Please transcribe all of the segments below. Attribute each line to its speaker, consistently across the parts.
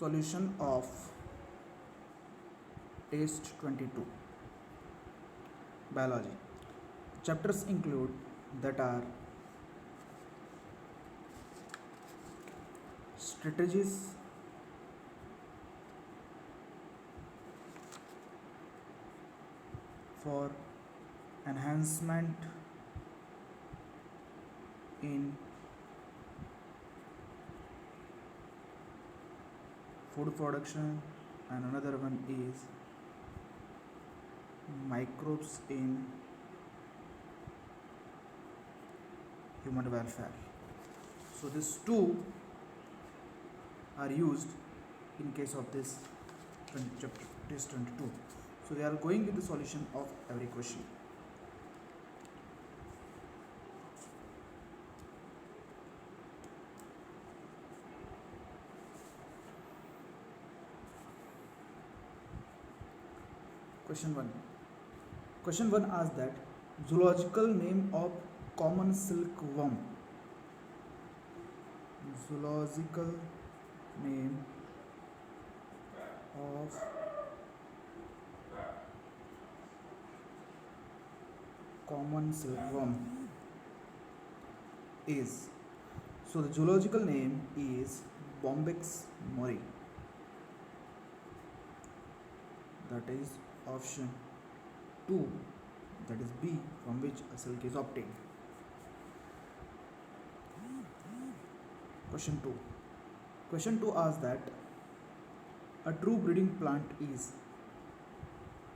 Speaker 1: Solution of Test 22 Biology. Chapters include that are strategies for enhancement in food production, and another one is microbes in human welfare. So these two are used in case of this chapter test 22. So we are going with the solution of every question. Question 1. Question 1 asks that zoological name of common silkworm. Zoological name of common silkworm is, so the zoological name is Bombyx mori. That is option 2, that is B, from which a silk is obtained. Question 2. Question 2 asks that a true breeding plant is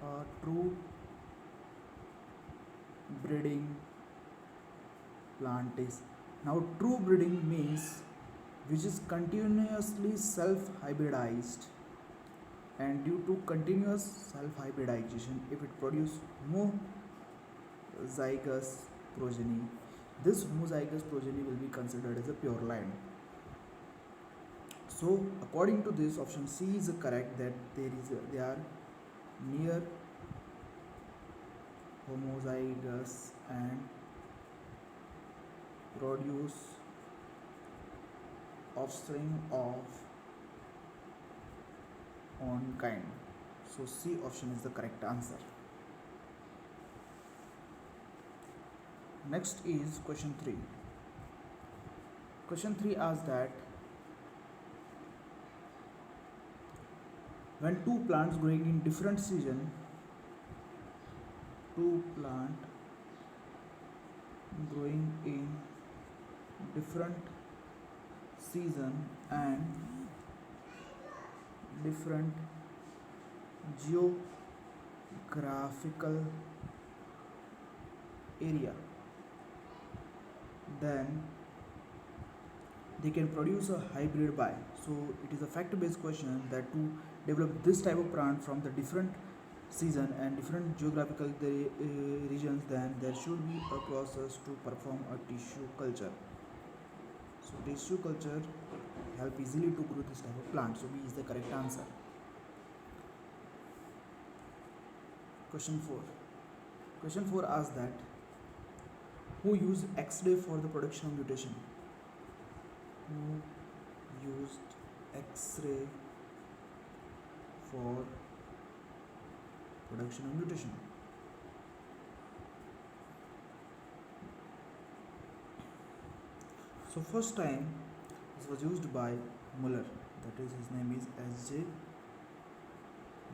Speaker 1: a true breeding plant is. Now true breeding means which is continuously self-hybridized, and due to continuous self-hybridization, if it produces homozygous progeny, this homozygous progeny will be considered as a pure line. So according to this, option C is correct, that they are near homozygous and produce offspring of own kind. So C option is the correct answer. Next is question 3. Question 3 asks that when two plants growing in different season, two plant growing in different season and different geographical area, then they can produce a hybrid by. So it is a fact-based question that to develop this type of plant from the different season and different geographical regions, then there should be a process to perform a tissue culture. So tissue culture help easily to grow this type of plant. So B is the correct answer. Question 4. Question 4 asks that who used X-ray for the production of mutation? Who used X-ray for production of mutation? So first time this was used by Muller, that is his name is S.J.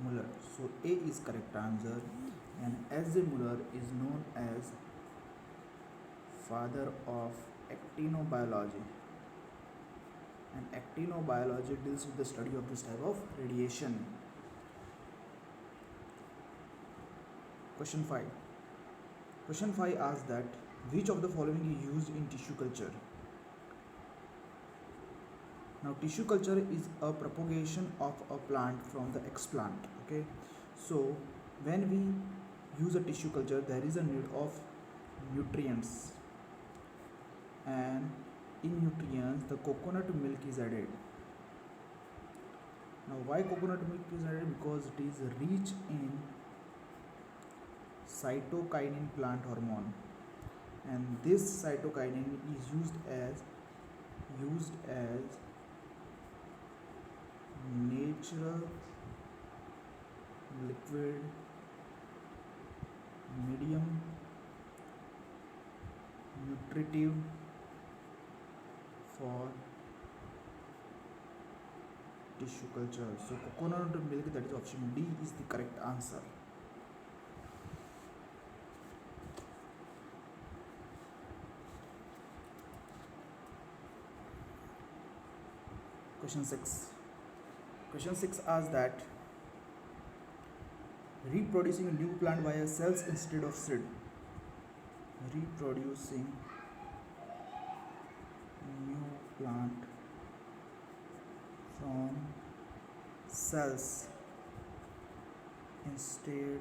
Speaker 1: Muller. So A is correct answer, and S.J. Muller is known as father of actinobiology, and actinobiology deals with the study of this type of radiation. Question 5. Question 5 asks that which of the following is used in tissue culture? Now tissue culture is a propagation of a plant from the explant. Okay, so when we use a tissue culture, there is a need of nutrients, and in nutrients the coconut milk is added. Now why coconut milk is added? Because it is rich in cytokinin plant hormone, and this cytokinin is used as natural liquid medium nutritive for tissue culture. So coconut milk, that is option D, is the correct answer. Question 6. Question 6 asks that reproducing a new plant via cells instead of seed. Reproducing new plant from cells instead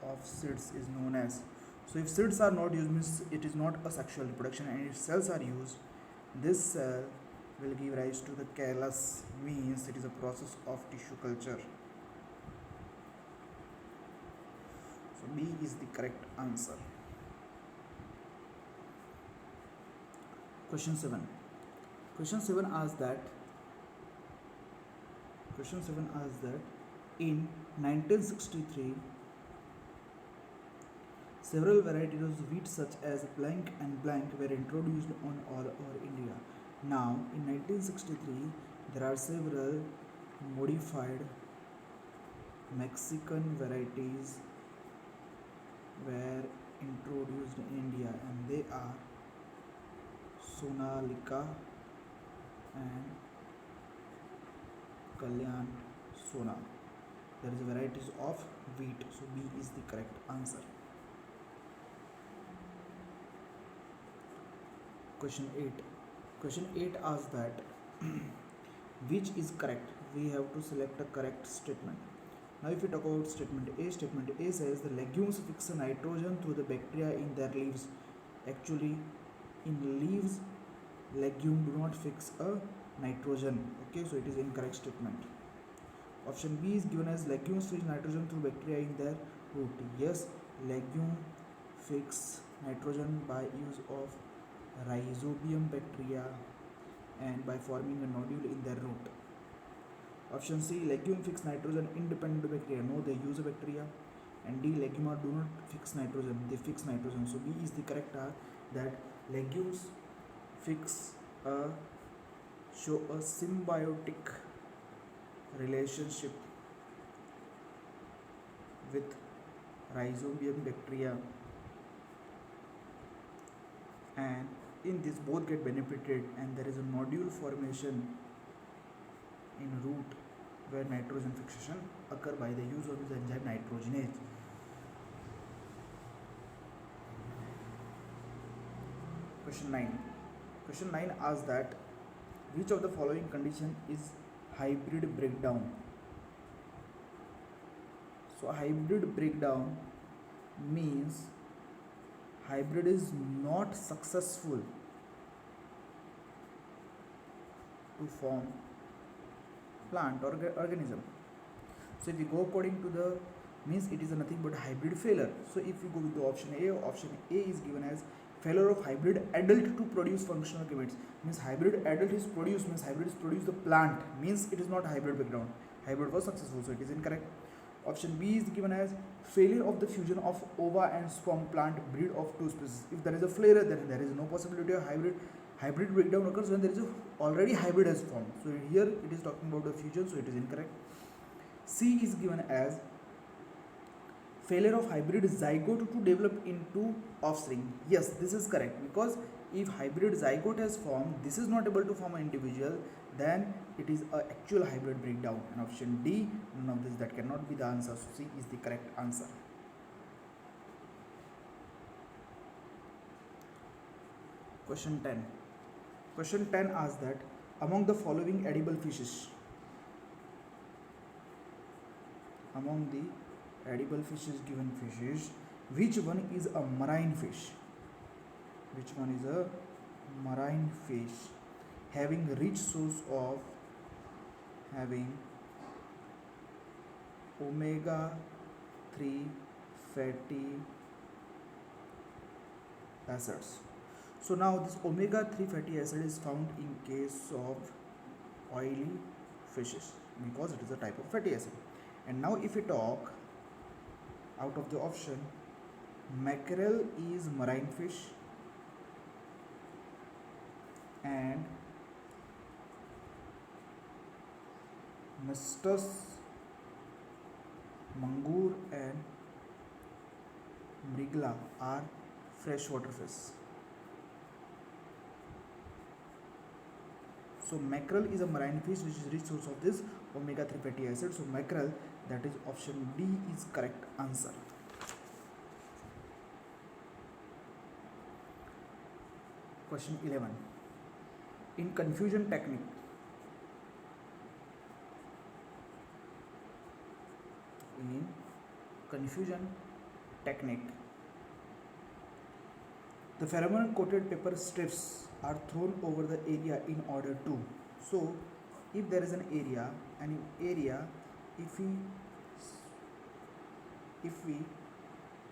Speaker 1: of seeds is known as. So if seeds are not used, means it is not a sexual reproduction, and if cells are used, this cell will give rise to the callus, means it is a process of tissue culture. So B is the correct answer. Question 7. Question 7 asks that in 1963 several varieties of wheat such as blank and blank were introduced on all over India. Now in 1963 there are several modified Mexican varieties were introduced in India, and they are Sonalika and Kalyan Sona. There is varieties of wheat, so B is the correct answer. Question 8. Question 8 asks that which is correct? We have to select a correct statement. Now if we talk about statement A says the legumes fix nitrogen through the bacteria in their leaves. Actually, in leaves, legume do not fix a nitrogen. Okay, so it is incorrect statement. Option B is given as legumes fix nitrogen through bacteria in their root. Yes, legume fix nitrogen by use of rhizobium bacteria and by forming a nodule in their root. Option C, legume fix nitrogen independent of bacteria. No, they use a bacteria. And D, leguma do not fix nitrogen, they fix nitrogen. So B is the correct that legumes show a symbiotic relationship with rhizobium bacteria, and in this both get benefited, and there is a nodule formation in root where nitrogen fixation occur by the use of this enzyme nitrogenase. Question 9. Question 9 asks that which of the following condition is hybrid breakdown? So hybrid breakdown means hybrid is not successful to form plant or organism. So if we go according to the means, it is nothing but hybrid failure. So if we go with the option A is given as failure of hybrid adult to produce functional gametes. Means hybrid adult is produced, means hybrid is produced the plant, means it is not hybrid breakdown. Hybrid was successful, so it is incorrect. Option B is given as failure of the fusion of ova and sperm plant breed of two species. If there is a failure, then there is no possibility of hybrid breakdown occurs when there is already hybrid has formed. So here it is talking about the fusion, so it is incorrect. C is given as failure of hybrid zygote to develop into offspring. Yes, this is correct, because if hybrid zygote has formed, this is not able to form an individual, then it is a actual hybrid breakdown. And option D, none of this, that cannot be the answer. So C is the correct answer. Question 10. Question 10 asks that among the following edible fishes, given fishes, which one is a marine fish? Which one is a marine fish having rich source of omega-3 fatty acids? So now this omega-3 fatty acid is found in case of oily fishes because it is a type of fatty acid. And now if we talk out of the option, mackerel is marine fish and Mistus, Mangoor and Mrigla are freshwater fish. So mackerel is a marine fish which is rich source of this omega-3 fatty acid. So mackerel, that is option D, is correct answer. Question 11. In confusion technique, in confusion technique, the pheromone coated paper strips are thrown over the area in order to. So, if there is an area, and in area, if we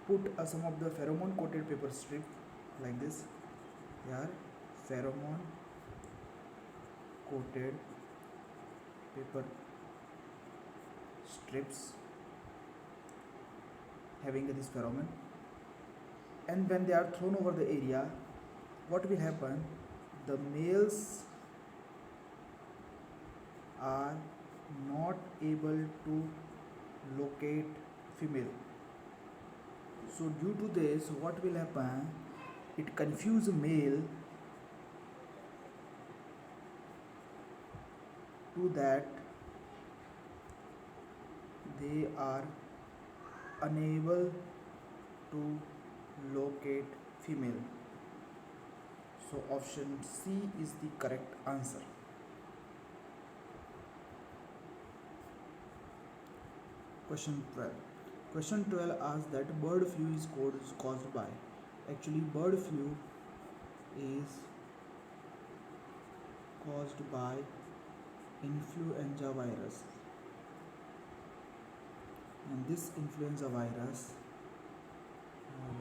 Speaker 1: put some of the pheromone coated paper strip like this, they are pheromone coated paper strips having this pheromone, and when they are thrown over the area, what will happen? The males are not able to locate female. So due to this, what will happen? It confuses male to that they are unable to locate female. So option C is the correct answer. Question 12. Question 12 asks that bird flu is caused by. Actually, bird flu is caused by influenza virus, and this influenza virus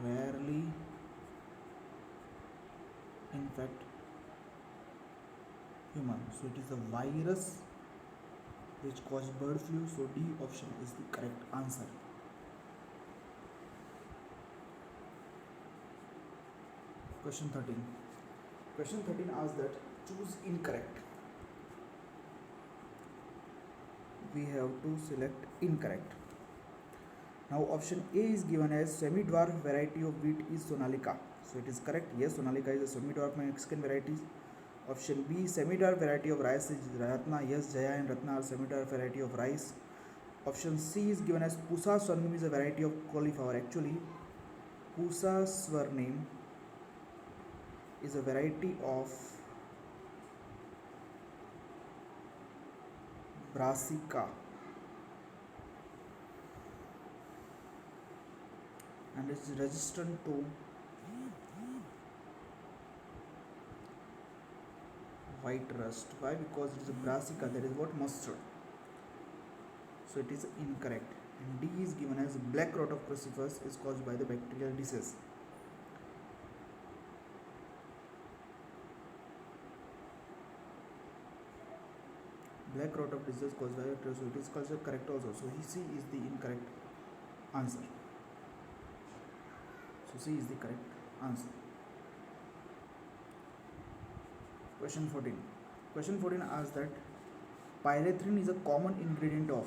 Speaker 1: rarely infect human. So it is the virus which causes bird flu. So D option is the correct answer. Question 13. Question 13 asks that choose incorrect. We have to select incorrect. Now option A is given as semi-dwarf variety of wheat is Sonalika. So it is correct. Yes, Sonalika is a semi-dwarf Mexican variety. Option B, semi-dwarf variety of rice is Ratna. Yes, Jaya and Ratna are semi-dwarf variety of rice. Option C is given as Pusa Swarnim is a variety of cauliflower. Actually, Pusa Swarnim is a variety of Brassica, and is resistant to white rust. Why? Because it is a Brassica, that is what mustard. So it is incorrect. And D is given as black rot of crucifers is caused by the bacterial disease. Black rot of disease caused by bacteria, so it is called correct also. So C is the incorrect answer. So C is the correct answer. Question 14. Question 14 asks that pyrethrin is a common ingredient of.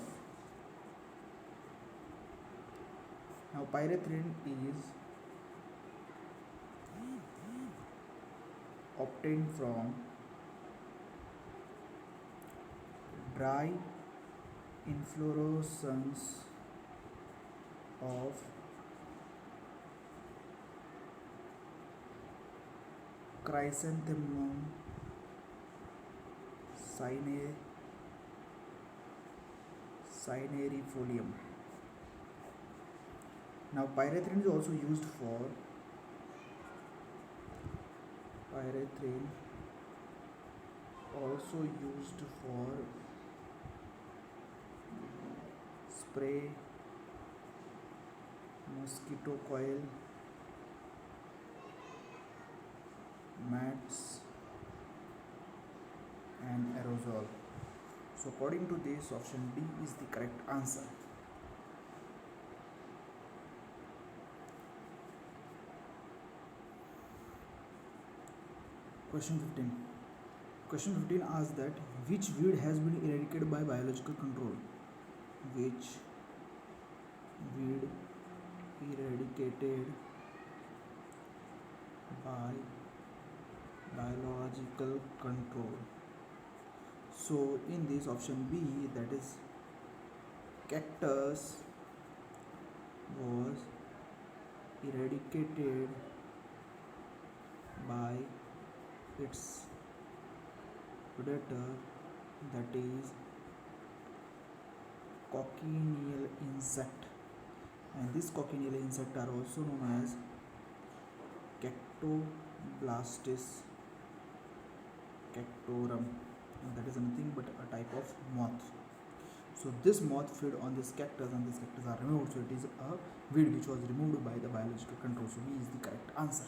Speaker 1: Now pyrethrin is obtained from dry inflorescence of Chrysanthemum cinearifolium. Now pyrethrin is also used for spray, mosquito coil, mats and aerosol. So according to this, option D is the correct answer. Question 15. Question 15 asks that which weed has been eradicated by biological control? Which weed eradicated by biological control? So in this option B, that is cactus was eradicated by its predator, that is cochineal insect, and this cochineal insect are also known as Cactoblastis cactorum, and that is nothing but a type of moth. So this moth fed on this cactus and this cactus are removed, so it is a weed which was removed by the biological control. So B is the correct answer.